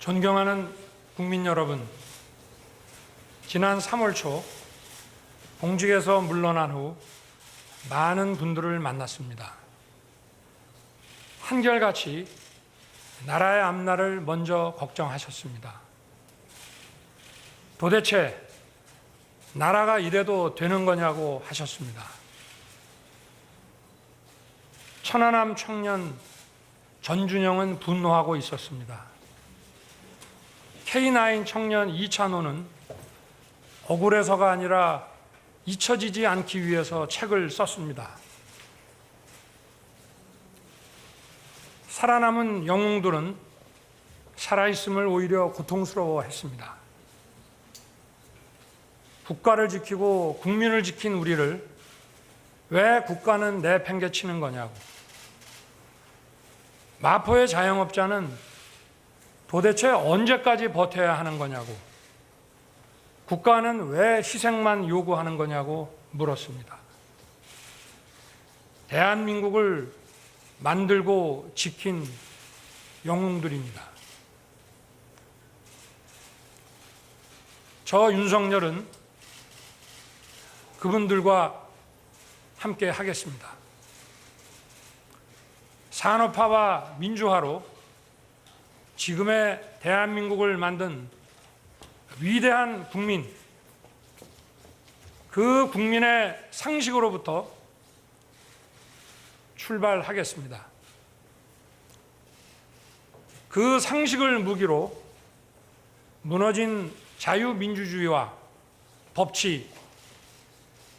존경하는 국민 여러분, 지난 3월 초 공직에서 물러난 후 많은 분들을 만났습니다. 한결같이 나라의 앞날을 먼저 걱정하셨습니다. 도대체 나라가 이래도 되는 거냐고 하셨습니다. 천안함 청년 전준영은 분노하고 있었습니다. K9 청년 이찬호는 억울해서가 아니라 잊혀지지 않기 위해서 책을 썼습니다. 살아남은 영웅들은 살아있음을 오히려 고통스러워했습니다. 국가를 지키고 국민을 지킨 우리를 왜 국가는 내팽개치는 거냐고, 마포의 자영업자는 도대체 언제까지 버텨야 하는 거냐고, 국가는 왜 희생만 요구하는 거냐고 물었습니다. 대한민국을 만들고 지킨 영웅들입니다. 저 윤석열은 그분들과 함께 하겠습니다. 산업화와 민주화로 지금의 대한민국을 만든 위대한 국민, 그 국민의 상식으로부터 출발하겠습니다. 그 상식을 무기로 무너진 자유민주주의와 법치,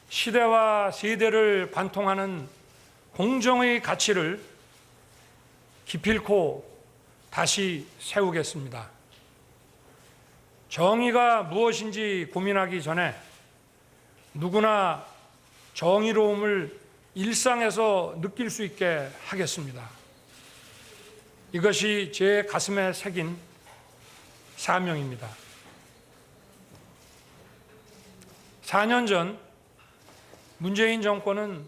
시대와 세대를 관통하는 공정의 가치를 기필코 다시 세우겠습니다. 정의가 무엇인지 고민하기 전에 누구나 정의로움을 일상에서 느낄 수 있게 하겠습니다. 이것이 제 가슴에 새긴 사명입니다. 4년 전 문재인 정권은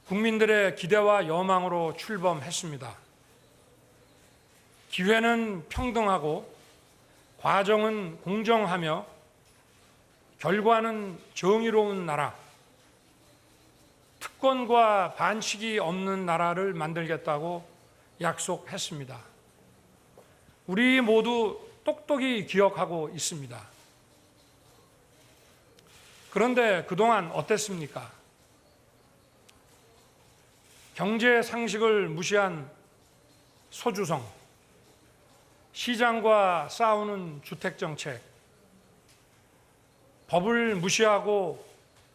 국민들의 기대와 여망으로 출범했습니다. 기회는 평등하고 과정은 공정하며 결과는 정의로운 나라, 특권과 반칙이 없는 나라를 만들겠다고 약속했습니다. 우리 모두 똑똑히 기억하고 있습니다. 그런데 그동안 어땠습니까? 경제 상식을 무시한 소주성, 시장과 싸우는 주택정책, 법을 무시하고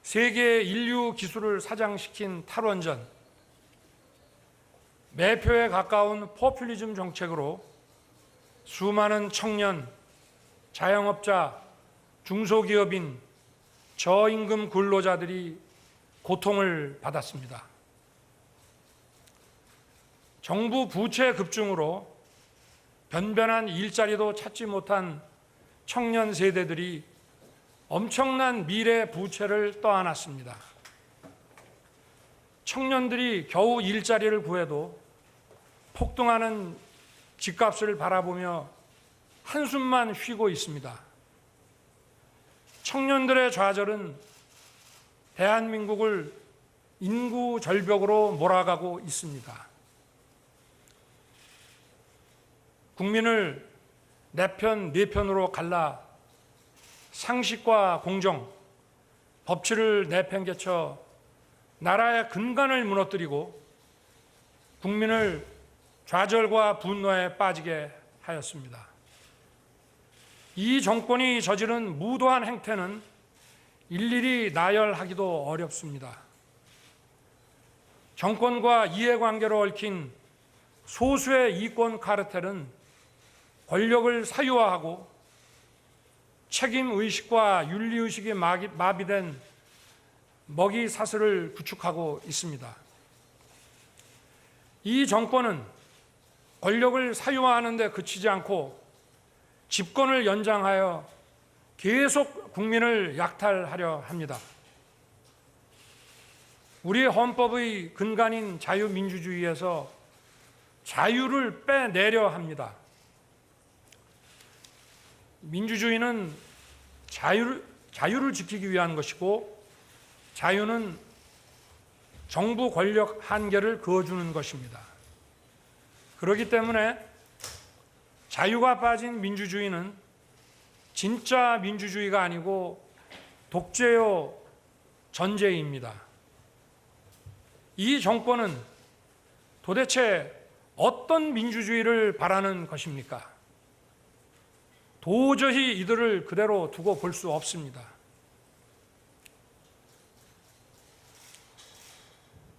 세계 인류 기술을 사장시킨 탈원전, 매표에 가까운 포퓰리즘 정책으로 수많은 청년, 자영업자, 중소기업인, 저임금 근로자들이 고통을 받았습니다. 정부 부채 급증으로 변변한 일자리도 찾지 못한 청년 세대들이 엄청난 미래 부채를 떠안았습니다. 청년들이 겨우 일자리를 구해도 폭등하는 집값을 바라보며 한숨만 쉬고 있습니다. 청년들의 좌절은 대한민국을 인구 절벽으로 몰아가고 있습니다. 국민을 내 편, 네 편으로 갈라 상식과 공정, 법치를 내팽개쳐 나라의 근간을 무너뜨리고 국민을 좌절과 분노에 빠지게 하였습니다. 이 정권이 저지른 무도한 행태는 일일이 나열하기도 어렵습니다. 정권과 이해관계로 얽힌 소수의 이권 카르텔은 권력을 사유화하고 책임의식과 윤리의식이 마비된 먹이 사슬을 구축하고 있습니다. 이 정권은 권력을 사유화하는 데 그치지 않고 집권을 연장하여 계속 국민을 약탈하려 합니다. 우리 헌법의 근간인 자유민주주의에서 자유를 빼내려 합니다. 민주주의는 자유를 지키기 위한 것이고, 자유는 정부 권력 한계를 그어주는 것입니다. 그렇기 때문에 자유가 빠진 민주주의는 진짜 민주주의가 아니고 독재요 전제입니다. 이 정권은 도대체 어떤 민주주의를 바라는 것입니까? 도저히 이들을 그대로 두고 볼 수 없습니다.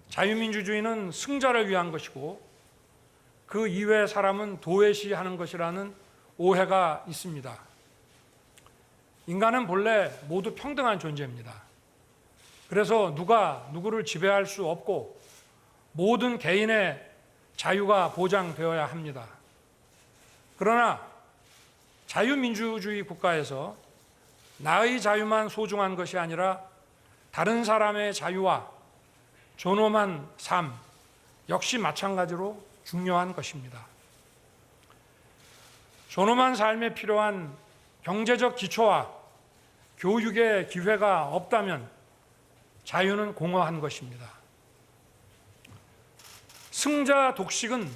자유민주주의는 승자를 위한 것이고 그 이외의 사람은 도외시하는 것이라는 오해가 있습니다. 인간은 본래 모두 평등한 존재입니다. 그래서 누가 누구를 지배할 수 없고 모든 개인의 자유가 보장되어야 합니다. 그러나 자유민주주의 국가에서 나의 자유만 소중한 것이 아니라 다른 사람의 자유와 존엄한 삶 역시 마찬가지로 중요한 것입니다. 존엄한 삶에 필요한 경제적 기초와 교육의 기회가 없다면 자유는 공허한 것입니다. 승자 독식은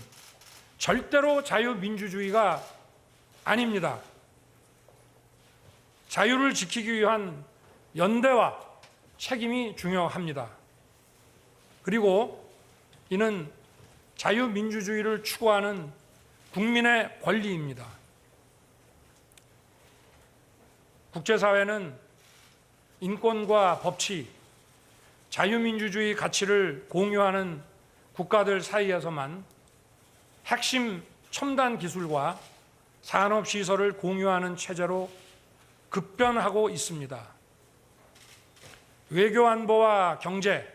절대로 자유민주주의가 아닙니다. 자유를 지키기 위한 연대와 책임이 중요합니다. 그리고 이는 자유민주주의를 추구하는 국민의 권리입니다. 국제사회는 인권과 법치, 자유민주주의 가치를 공유하는 국가들 사이에서만 핵심 첨단 기술과 산업시설을 공유하는 체제로 급변하고 있습니다. 외교안보와 경제,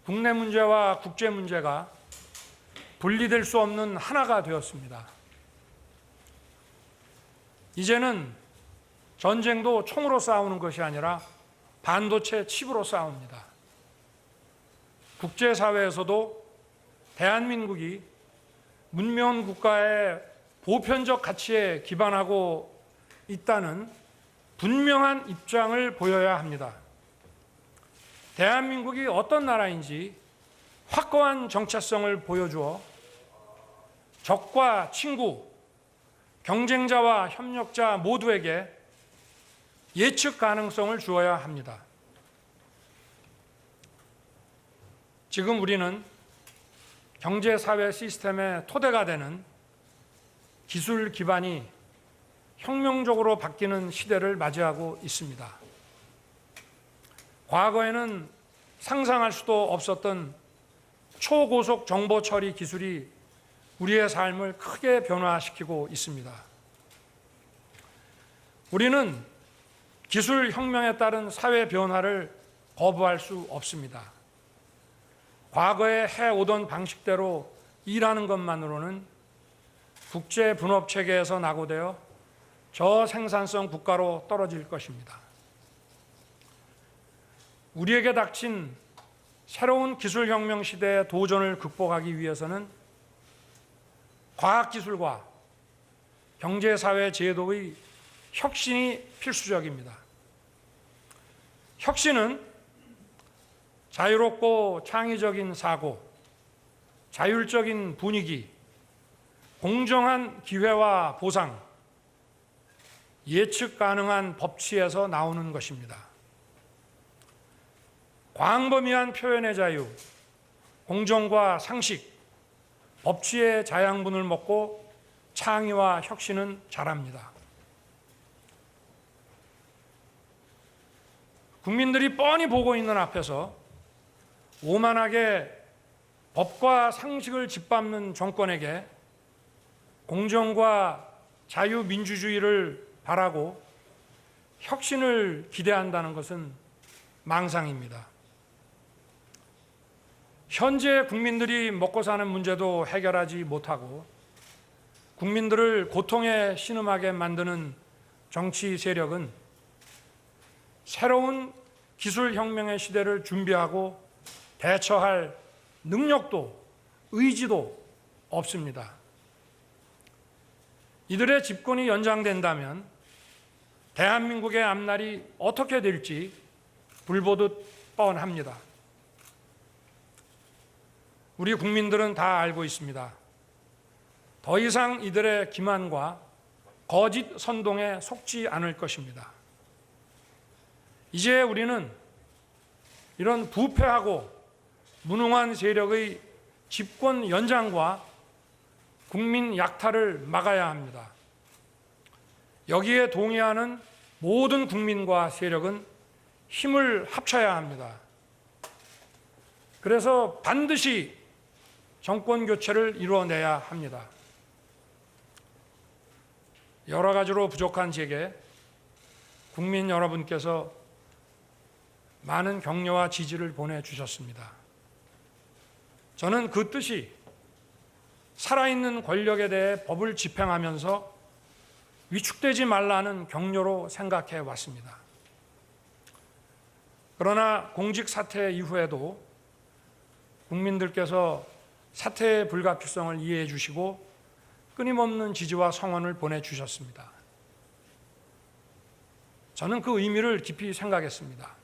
국내 문제와 국제 문제가 분리될 수 없는 하나가 되었습니다. 이제는 전쟁도 총으로 싸우는 것이 아니라 반도체 칩으로 싸웁니다. 국제사회에서도 대한민국이 문명 국가의 보편적 가치에 기반하고 있다는 분명한 입장을 보여야 합니다. 대한민국이 어떤 나라인지 확고한 정체성을 보여주어 적과 친구, 경쟁자와 협력자 모두에게 예측 가능성을 주어야 합니다. 지금 우리는 경제사회 시스템의 토대가 되는 기술 기반이 혁명적으로 바뀌는 시대를 맞이하고 있습니다. 과거에는 상상할 수도 없었던 초고속 정보 처리 기술이 우리의 삶을 크게 변화시키고 있습니다. 우리는 기술 혁명에 따른 사회 변화를 거부할 수 없습니다. 과거에 해오던 방식대로 일하는 것만으로는 국제 분업 체계에서 낙오되어 저생산성 국가로 떨어질 것입니다. 우리에게 닥친 새로운 기술혁명 시대의 도전을 극복하기 위해서는 과학기술과 경제사회 제도의 혁신이 필수적입니다. 혁신은 자유롭고 창의적인 사고, 자율적인 분위기, 공정한 기회와 보상, 예측 가능한 법치에서 나오는 것입니다. 광범위한 표현의 자유, 공정과 상식, 법치의 자양분을 먹고 창의와 혁신은 자랍니다. 국민들이 뻔히 보고 있는 앞에서 오만하게 법과 상식을 짓밟는 정권에게 공정과 자유민주주의를 바라고 혁신을 기대한다는 것은 망상입니다. 현재 국민들이 먹고 사는 문제도 해결하지 못하고 국민들을 고통에 신음하게 만드는 정치 세력은 새로운 기술혁명의 시대를 준비하고 대처할 능력도 의지도 없습니다. 이들의 집권이 연장된다면 대한민국의 앞날이 어떻게 될지 불보듯 뻔합니다. 우리 국민들은 다 알고 있습니다. 더 이상 이들의 기만과 거짓 선동에 속지 않을 것입니다. 이제 우리는 이런 부패하고 무능한 세력의 집권 연장과 국민 약탈을 막아야 합니다. 여기에 동의하는 모든 국민과 세력은 힘을 합쳐야 합니다. 그래서 반드시 정권 교체를 이루어내야 합니다. 여러 가지로 부족한 제게 국민 여러분께서 많은 격려와 지지를 보내주셨습니다. 저는 그 뜻이 살아있는 권력에 대해 법을 집행하면서 위축되지 말라는 격려로 생각해 왔습니다. 그러나 공직 사퇴 이후에도 국민들께서 사퇴의 불가피성을 이해해 주시고 끊임없는 지지와 성원을 보내주셨습니다. 저는 그 의미를 깊이 생각했습니다.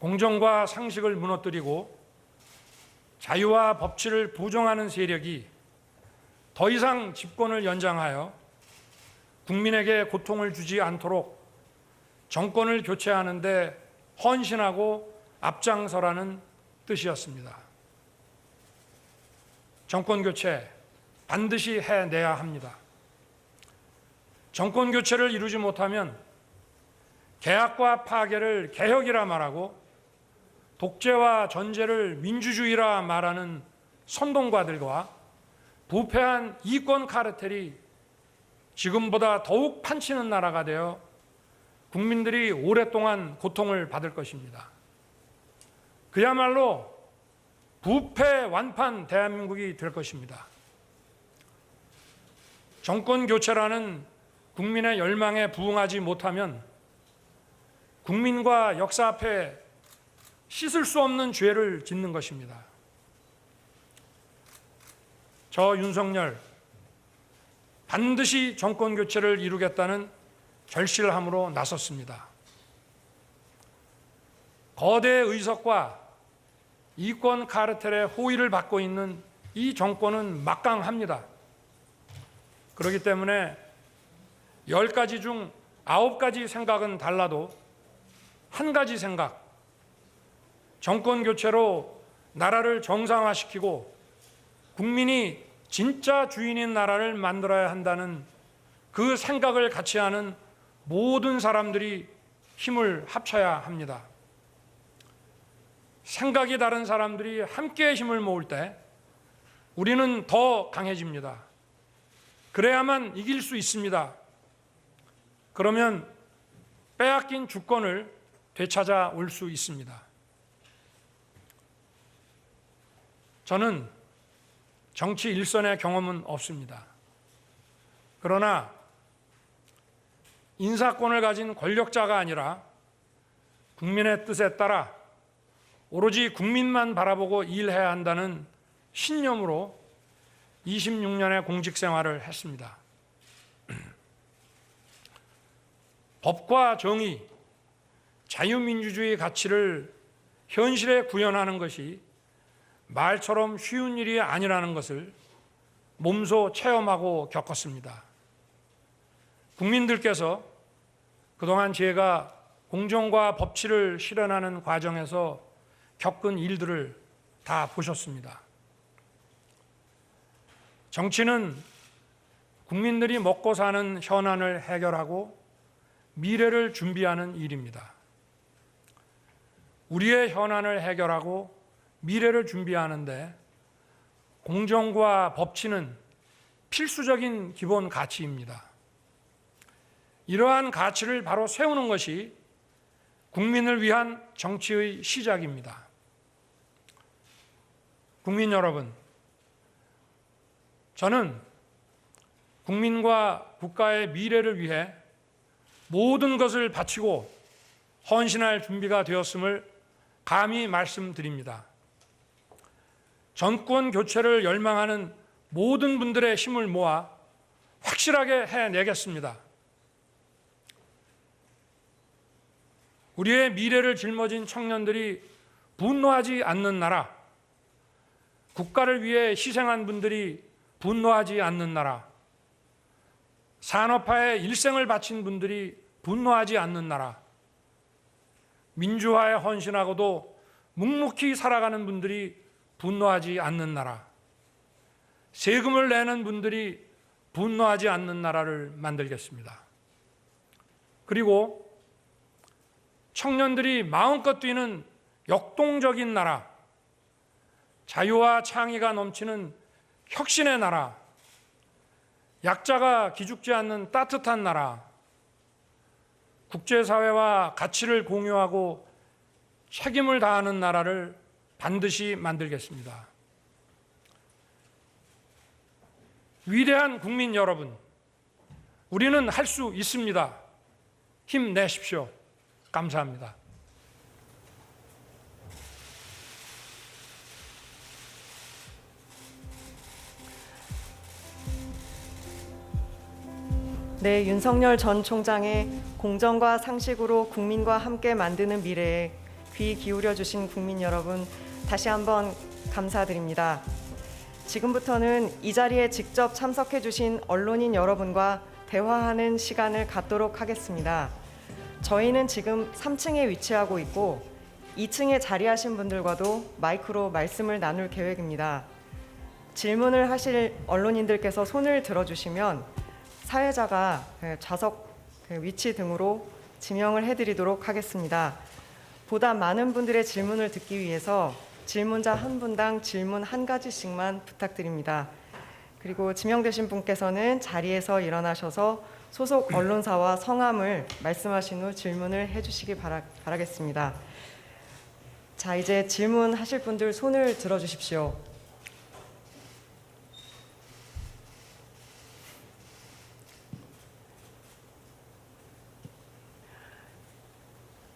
공정과 상식을 무너뜨리고 자유와 법치를 부정하는 세력이 더 이상 집권을 연장하여 국민에게 고통을 주지 않도록 정권을 교체하는 데 헌신하고 앞장서라는 뜻이었습니다. 정권 교체 반드시 해내야 합니다. 정권 교체를 이루지 못하면 개혁과 파괴를 개혁이라 말하고 독재와 전제를 민주주의라 말하는 선동가들과 부패한 이권 카르텔이 지금보다 더욱 판치는 나라가 되어 국민들이 오랫동안 고통을 받을 것입니다. 그야말로 부패 완판 대한민국이 될 것입니다. 정권 교체라는 국민의 열망에 부응하지 못하면 국민과 역사 앞에 씻을 수 없는 죄를 짓는 것입니다. 저 윤석열 반드시 정권 교체를 이루겠다는 결실함으로 나섰습니다. 거대 의석과 이권 카르텔의 호의를 받고 있는 이 정권은 막강합니다. 그렇기 때문에 10가지 중 9가지 생각은 달라도 한 가지 생각, 정권 교체로 나라를 정상화시키고 국민이 진짜 주인인 나라를 만들어야 한다는 그 생각을 같이 하는 모든 사람들이 힘을 합쳐야 합니다. 생각이 다른 사람들이 함께 힘을 모을 때 우리는 더 강해집니다. 그래야만 이길 수 있습니다. 그러면 빼앗긴 주권을 되찾아 올 수 있습니다. 저는 정치 일선의 경험은 없습니다. 그러나 인사권을 가진 권력자가 아니라 국민의 뜻에 따라 오로지 국민만 바라보고 일해야 한다는 신념으로 26년의 공직 생활을 했습니다. 법과 정의, 자유민주주의 가치를 현실에 구현하는 것이 말처럼 쉬운 일이 아니라는 것을 몸소 체험하고 겪었습니다. 국민들께서 그동안 제가 공정과 법치를 실현하는 과정에서 겪은 일들을 다 보셨습니다. 정치는 국민들이 먹고 사는 현안을 해결하고 미래를 준비하는 일입니다. 우리의 현안을 해결하고 미래를 준비하는데 공정과 법치는 필수적인 기본 가치입니다. 이러한 가치를 바로 세우는 것이 국민을 위한 정치의 시작입니다. 국민 여러분, 저는 국민과 국가의 미래를 위해 모든 것을 바치고 헌신할 준비가 되었음을 감히 말씀드립니다. 정권 교체를 열망하는 모든 분들의 힘을 모아 확실하게 해내겠습니다. 우리의 미래를 짊어진 청년들이 분노하지 않는 나라, 국가를 위해 희생한 분들이 분노하지 않는 나라, 산업화에 일생을 바친 분들이 분노하지 않는 나라, 민주화에 헌신하고도 묵묵히 살아가는 분들이 분노하지 않는 나라, 세금을 내는 분들이 분노하지 않는 나라를 만들겠습니다. 그리고 청년들이 마음껏 뛰는 역동적인 나라, 자유와 창의가 넘치는 혁신의 나라, 약자가 기죽지 않는 따뜻한 나라, 국제사회와 가치를 공유하고 책임을 다하는 나라를 반드시 만들겠습니다. 위대한 국민 여러분, 우리는 할 수 있습니다. 힘내십시오. 감사합니다. 네, 윤석열 전 총장의 공정과 상식으로 국민과 함께 만드는 미래에 귀 기울여 주신 국민 여러분, 다시 한번 감사드립니다. 지금부터는 이 자리에 직접 참석해 주신 언론인 여러분과 대화하는 시간을 갖도록 하겠습니다. 저희는 지금 3층에 위치하고 있고 2층에 자리하신 분들과도 마이크로 말씀을 나눌 계획입니다. 질문을 하실 언론인들께서 손을 들어주시면 사회자가 좌석 위치 등으로 지명을 해드리도록 하겠습니다. 보다 많은 분들의 질문을 듣기 위해서 질문자 한 분당 질문 한 가지씩만 부탁드립니다. 그리고 지명되신 분께서는 자리에서 일어나셔서 소속 언론사와 성함을 말씀하신 후 질문을 해주시기 바라겠습니다. 자, 이제 질문하실 분들 손을 들어주십시오.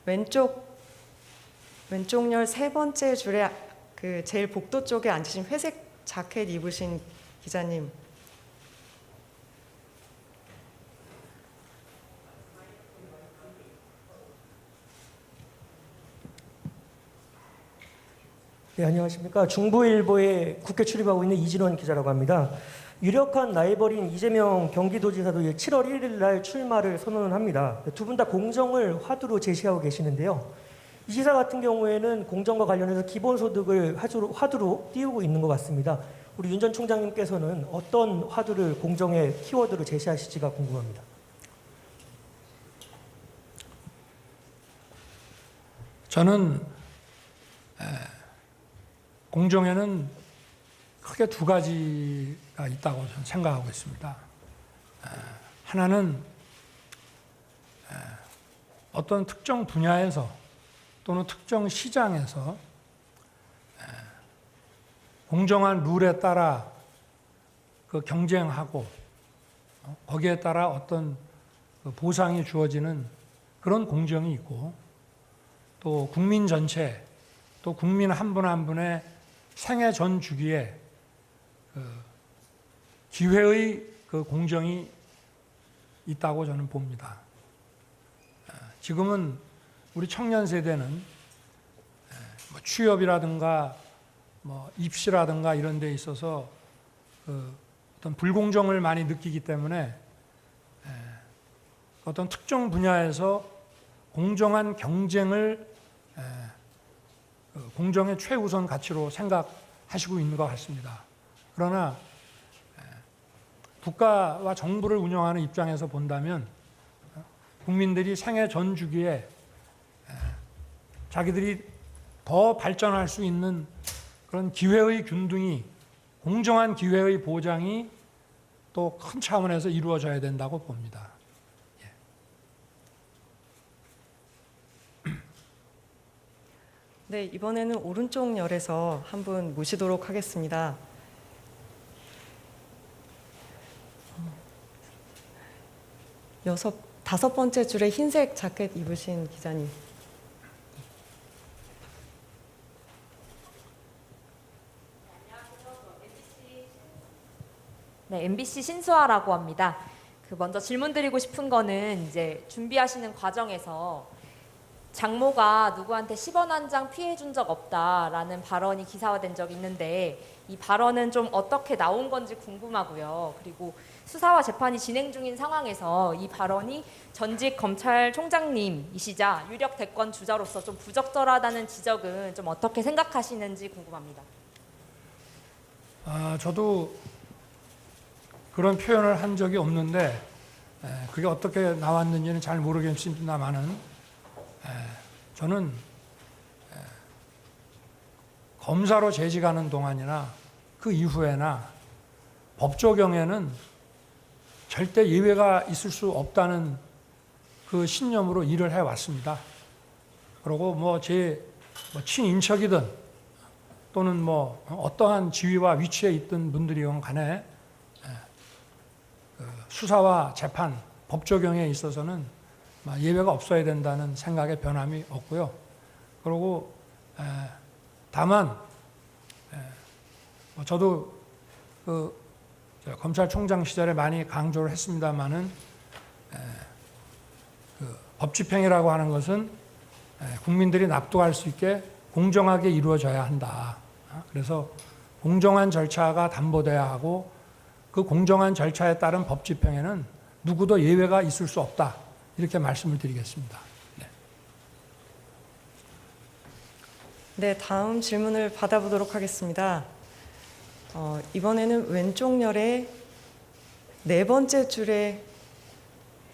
왼쪽 열 세 번째 줄에 그 제일 복도 쪽에 앉으신 회색 자켓 입으신 기자님. 네, 안녕하십니까. 중부일보에 국회 출입하고 있는 이진원 기자라고 합니다. 유력한 라이벌인 이재명 경기도지사도 7월 1일 날 출마를 선언을 합니다. 두 분 다 공정을 화두로 제시하고 계시는데요. 이 지사 같은 경우에는 공정과 관련해서 기본소득을 화두로 띄우고 있는 것 같습니다. 우리 윤 전 총장님께서는 어떤 화두를 공정의 키워드로 제시하실지가 궁금합니다. 저는 공정에는 크게 두 가지가 있다고 저는 생각하고 있습니다. 하나는 어떤 특정 분야에서 또는 특정 시장에서 공정한 룰에 따라 그 경쟁하고 거기에 따라 어떤 보상이 주어지는 그런 공정이 있고, 또 국민 전체, 또 국민 한 분 한 분의 생애 전 주기에 기회의 그 공정이 있다고 저는 봅니다. 지금은 우리 청년 세대는 취업이라든가 입시라든가 이런 데 있어서 어떤 불공정을 많이 느끼기 때문에 어떤 특정 분야에서 공정한 경쟁을 공정의 최우선 가치로 생각하시고 있는 것 같습니다. 그러나 국가와 정부를 운영하는 입장에서 본다면 국민들이 생애 전 주기에 자기들이 더 발전할 수 있는 그런 기회의 균등이, 공정한 기회의 보장이 또 큰 차원에서 이루어져야 된다고 봅니다. 네, 이번에는 오른쪽 열에서 한 분 모시도록 하겠습니다. 다섯 번째 줄에 흰색 자켓 입으신 기자님. 네, MBC 신수아라고 합니다. 먼저 질문 드리고 싶은 거는 이제 준비하시는 과정에서 장모가 누구한테 10원 한 장 피해 준 적 없다라는 발언이 기사화된 적이 있는데 이 발언은 좀 어떻게 나온 건지 궁금하고요. 그리고 수사와 재판이 진행 중인 상황에서 이 발언이 전직 검찰총장님이시자 유력 대권 주자로서 좀 부적절하다는 지적은 좀 어떻게 생각하시는지 궁금합니다. 저도 그런 표현을 한 적이 없는데 그게 어떻게 나왔는지는 잘 모르겠습니다만은 저는 검사로 재직하는 동안이나 그 이후에나 법 적용에는 절대 예외가 있을 수 없다는 그 신념으로 일을 해왔습니다. 그리고 뭐 제 친인척이든 또는 뭐 어떠한 지위와 위치에 있던 분들이건 간에 수사와 재판, 법 적용에 있어서는 예외가 없어야 된다는 생각에 변함이 없고요. 그리고 다만 저도 그 검찰총장 시절에 많이 강조를 했습니다마는 그 법집행이라고 하는 것은 국민들이 납득할 수 있게 공정하게 이루어져야 한다. 그래서 공정한 절차가 담보돼야 하고 그 공정한 절차에 따른 법 집행에는 누구도 예외가 있을 수 없다. 이렇게 말씀을 드리겠습니다. 네, 다음 질문을 받아보도록 하겠습니다. 이번에는 왼쪽 열의 네 번째 줄에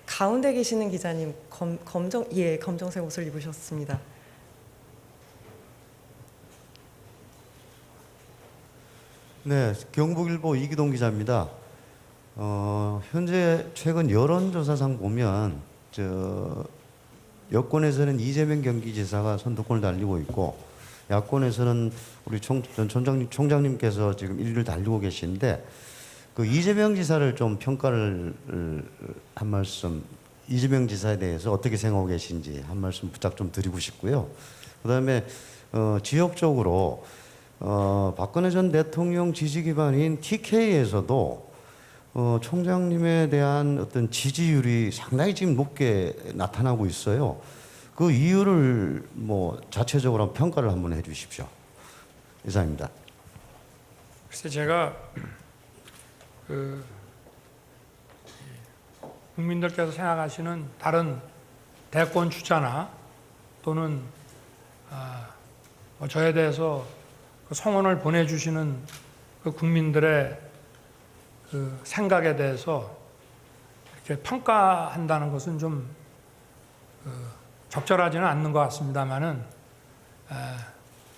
가운데 계시는 기자님 검정색 옷을 입으셨습니다. 네, 경북일보 이기동 기자입니다. 현재 최근 여론조사상 보면 여권에서는 이재명 경기지사가 선두권을 달리고 있고 야권에서는 우리 전 총장님께서 지금 1위를 달리고 계신데 그 이재명 지사를 좀 평가를 한 말씀, 이재명 지사에 대해서 어떻게 생각하고 계신지 한 말씀 부탁 좀 드리고 싶고요. 그다음에 지역적으로 박근혜 전 대통령 지지 기반인 TK에서도 총장님에 대한 어떤 지지율이 상당히 지금 높게 나타나고 있어요. 그 이유를 뭐 자체적으로 한번 평가를 한번 해주십시오. 이상입니다. 글쎄 제가 국민들께서 생각하시는 다른 대권 주자나 또는 저에 대해서 그 성원을 보내주시는 그 국민들의 그 생각에 대해서 이렇게 평가한다는 것은 좀 적절하지는 않는 것 같습니다만은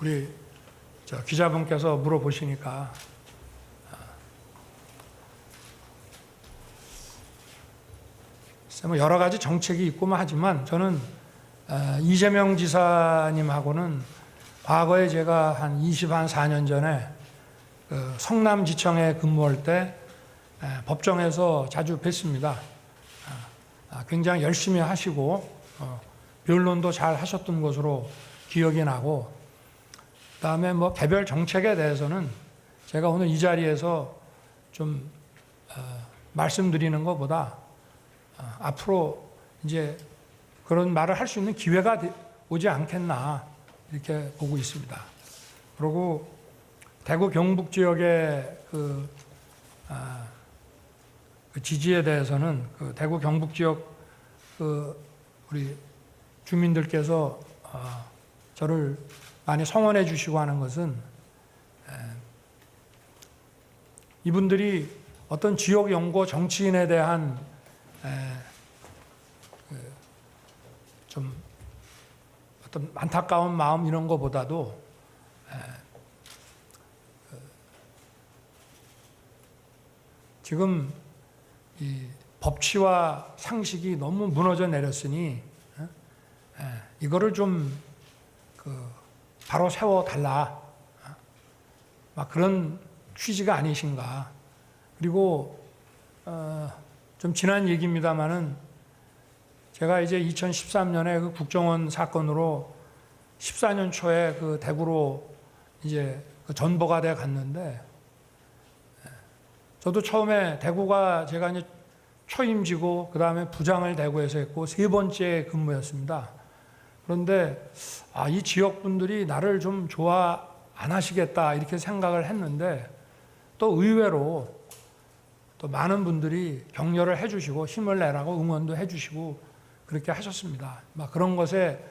우리 기자분께서 물어보시니까 뭐 여러 가지 정책이 있고만 하지만 저는 이재명 지사님하고는 과거에 제가 한 24년 전에 그 성남지청에 근무할 때 법정에서 자주 뵀습니다. 굉장히 열심히 하시고 변론도 잘 하셨던 것으로 기억이 나고 그다음에 뭐 개별 정책에 대해서는 제가 오늘 이 자리에서 좀 말씀드리는 것보다 앞으로 이제 그런 말을 할 수 있는 기회가 오지 않겠나 이렇게 보고 있습니다. 그리고 대구 경북 지역의 그 지지에 대해서는 그 대구 경북 지역 그 우리 주민들께서 저를 많이 성원해 주시고 하는 것은 이분들이 어떤 지역 연고 정치인에 대한 좀 어떤 안타까운 마음 이런 것보다도 지금 이 법치와 상식이 너무 무너져 내렸으니 이거를 좀 바로 세워 달라 막 그런 취지가 아니신가. 그리고 좀 지난 얘기입니다만은 제가 이제 2013년에 그 국정원 사건으로 14년 초에 그 대구로 이제 그 전보가 돼 갔는데 저도 처음에 대구가 제가 이제 초임지고 그 다음에 부장을 대구에서 했고 세 번째 근무였습니다. 그런데 이 지역 분들이 나를 좀 좋아 안 하시겠다 이렇게 생각을 했는데 또 의외로 또 많은 분들이 격려를 해주시고 힘을 내라고 응원도 해주시고 그렇게 하셨습니다. 그런 것에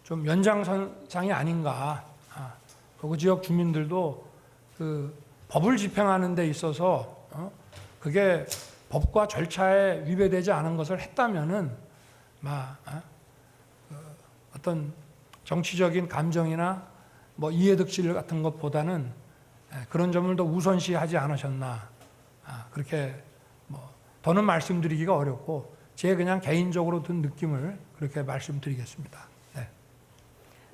좀 연장선상이 아닌가. 그 지역 주민들도 그 법을 집행하는 데 있어서 그게 법과 절차에 위배되지 않은 것을 했다면은 어떤 정치적인 감정이나 이해득실 같은 것보다는 그런 점을 더 우선시하지 않으셨나. 그렇게 더는 말씀드리기가 어렵고 제 그냥 개인적으로 든 느낌을 그렇게 말씀드리겠습니다.